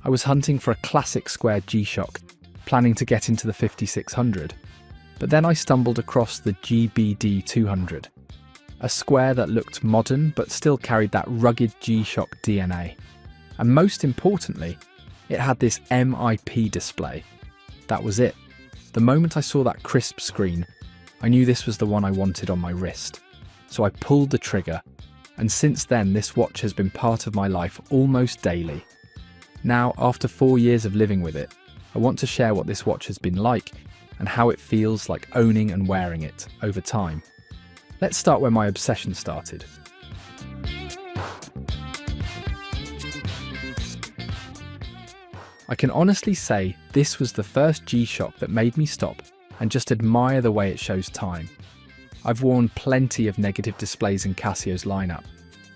I was hunting for a classic square G-Shock, planning to get into the 5600, but then I stumbled across the GBD-200, a square that looked modern but still carried that rugged G-Shock DNA. And most importantly, it had this MIP display. That was it. The moment I saw that crisp screen, I knew this was the one I wanted on my wrist. So I pulled the trigger, and since then this watch has been part of my life almost daily. Now, after 4 years of living with it, I want to share what this watch has been like and how it feels like owning and wearing it over time. Let's start where my obsession started. I can honestly say this was the first G-Shock that made me stop and just admire the way it shows time. I've worn plenty of negative displays in Casio's lineup,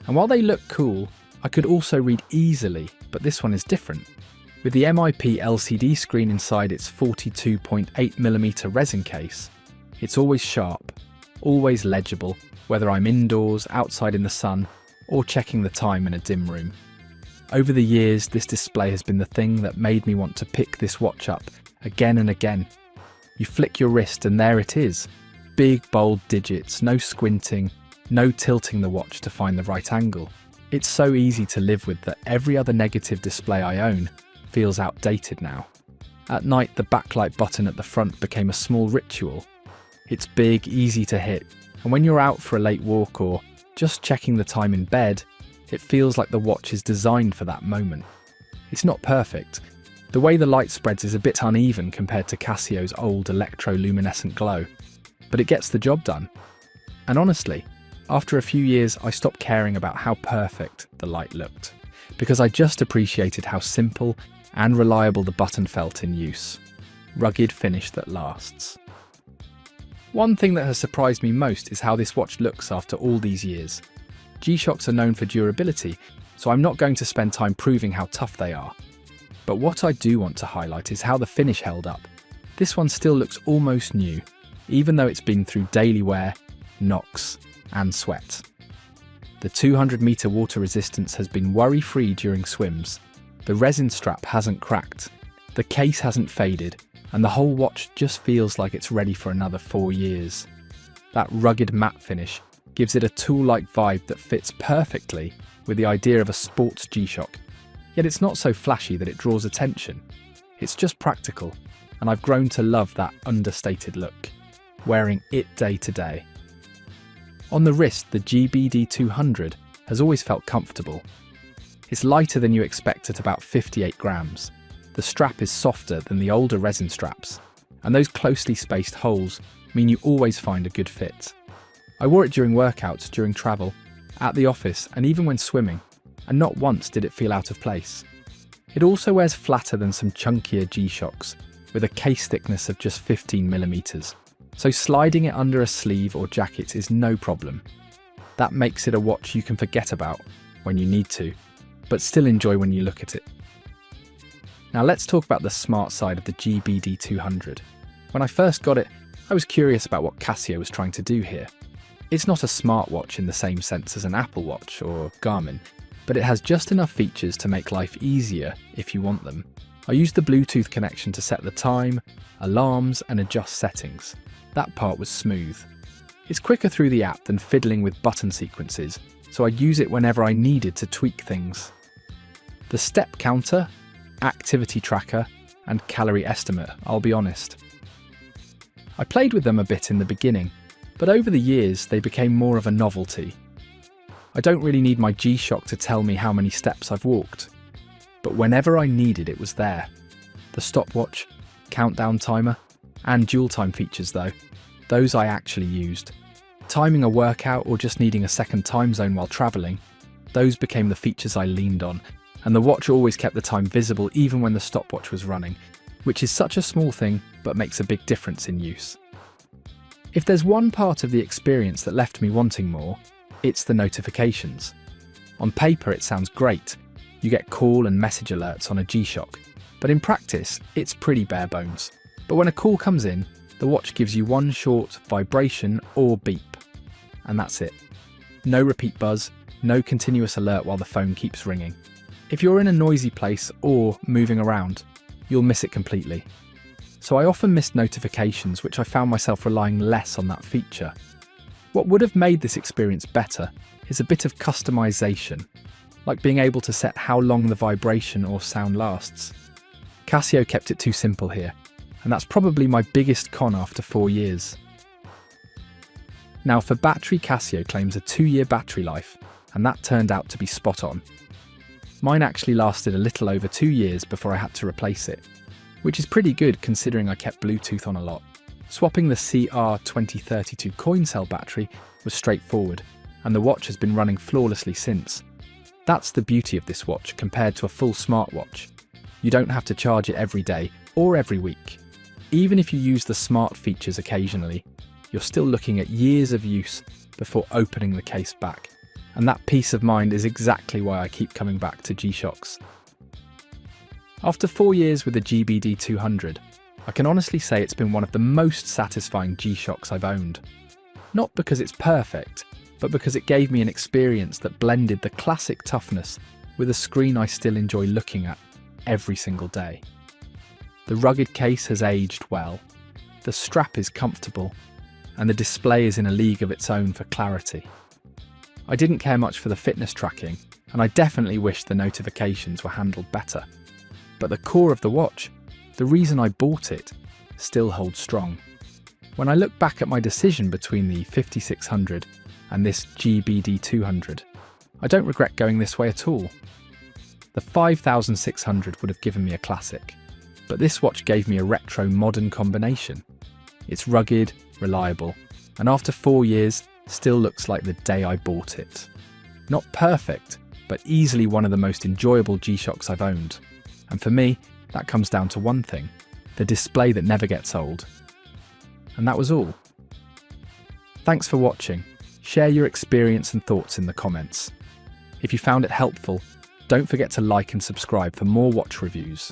and while they look cool, I could also read easily, but this one is different. With the MIP LCD screen inside its 42.8mm resin case, it's always sharp, always legible, whether I'm indoors, outside in the sun, or checking the time in a dim room. Over the years, this display has been the thing that made me want to pick this watch up again and again. You flick your wrist and there it is. Big, bold digits, no squinting, no tilting the watch to find the right angle. It's so easy to live with that every other negative display I own feels outdated now. At night, the backlight button at the front became a small ritual. It's big, easy to hit, and when you're out for a late walk or just checking the time in bed, it feels like the watch is designed for that moment. It's not perfect. The way the light spreads is a bit uneven compared to Casio's old electroluminescent glow, but it gets the job done. And honestly, after a few years, I stopped caring about how perfect the light looked, because I just appreciated how simple and reliable the button felt in use. Rugged finish that lasts. One thing that has surprised me most is how this watch looks after all these years. G-Shocks are known for durability, so I'm not going to spend time proving how tough they are. But what I do want to highlight is how the finish held up. This one still looks almost new, even though it's been through daily wear, knocks, and sweat. The 200-meter water resistance has been worry-free during swims. The resin strap hasn't cracked, the case hasn't faded, and the whole watch just feels like it's ready for another 4 years. That rugged matte finish gives it a tool-like vibe that fits perfectly with the idea of a sports G-Shock. Yet it's not so flashy that it draws attention. It's just practical, and I've grown to love that understated look, wearing it day to day. On the wrist, the GBD-200 has always felt comfortable. It's lighter than you expect at about 58 grams. The strap is softer than the older resin straps, and those closely spaced holes mean you always find a good fit. I wore it during workouts, during travel, at the office, and even when swimming, and not once did it feel out of place. It also wears flatter than some chunkier G-Shocks, with a case thickness of just 15mm, so sliding it under a sleeve or jacket is no problem. That makes it a watch you can forget about when you need to, but still enjoy when you look at it. Now let's talk about the smart side of the GBD-200. When I first got it, I was curious about what Casio was trying to do here. It's not a smartwatch in the same sense as an Apple Watch or Garmin, but it has just enough features to make life easier if you want them. I used the Bluetooth connection to set the time, alarms, and adjust settings. That part was smooth. It's quicker through the app than fiddling with button sequences, so I'd use it whenever I needed to tweak things. The step counter, activity tracker, and calorie estimate, I'll be honest. I played with them a bit in the beginning, but over the years they became more of a novelty. I don't really need my G-Shock to tell me how many steps I've walked, but whenever I needed it was there. The stopwatch, countdown timer, and dual time features though, those I actually used. Timing a workout or just needing a second time zone while travelling, those became the features I leaned on, and the watch always kept the time visible even when the stopwatch was running, which is such a small thing but makes a big difference in use. If there's one part of the experience that left me wanting more, it's the notifications. On paper it sounds great, you get call and message alerts on a G-Shock, but in practice it's pretty bare bones. But when a call comes in, the watch gives you one short vibration or beep, and that's it. No repeat buzz, no continuous alert while the phone keeps ringing. If you're in a noisy place or moving around, you'll miss it completely. So I often missed notifications, which I found myself relying less on that feature. What would have made this experience better is a bit of customization, like being able to set how long the vibration or sound lasts. Casio kept it too simple here, and that's probably my biggest con after 4 years. Now for battery, Casio claims a 2-year battery life, and that turned out to be spot on. Mine actually lasted a little over 2 years before I had to replace it, which is pretty good considering I kept Bluetooth on a lot. Swapping the CR2032 coin cell battery was straightforward, and the watch has been running flawlessly since. That's the beauty of this watch compared to a full smartwatch. You don't have to charge it every day or every week. Even if you use the smart features occasionally, you're still looking at years of use before opening the case back. And that peace of mind is exactly why I keep coming back to G-Shocks. After 4 years with the GBD-200, I can honestly say it's been one of the most satisfying G-Shocks I've owned. Not because it's perfect, but because it gave me an experience that blended the classic toughness with a screen I still enjoy looking at every single day. The rugged case has aged well, the strap is comfortable, and the display is in a league of its own for clarity. I didn't care much for the fitness tracking, and I definitely wish the notifications were handled better. But the core of the watch, the reason I bought it, still holds strong. When I look back at my decision between the 5600 and this GBD-200, I don't regret going this way at all. The 5600 would have given me a classic, but this watch gave me a retro modern combination. It's rugged, reliable, and after 4 years, still looks like the day I bought it. Not perfect, but easily one of the most enjoyable G-Shocks I've owned. And for me, that comes down to one thing: the display that never gets old. And that was all. Thanks for watching. Share your experience and thoughts in the comments. If you found it helpful, don't forget to like and subscribe for more watch reviews.